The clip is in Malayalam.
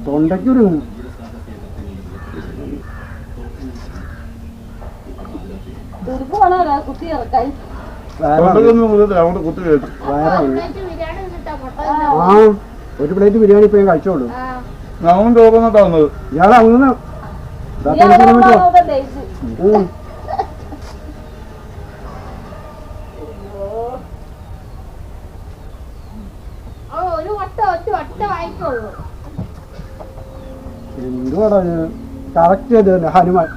തൊണ്ടയ്ക്കൊരു കുത്തി ഇറക്കാൻ ഒരു പ്ലേറ്റ് ബിരിയാണി ഇപ്പൊ ഞാൻ കഴിച്ചോളൂ. ഞാൻ ചോറുന്നിട്ടാ വന്നത്. ഇയാൾ അങ്ങനെ എന്തുവാടാ കറക്റ്റ് ചെയ്ത് തന്നെ ഹനുമാൻ.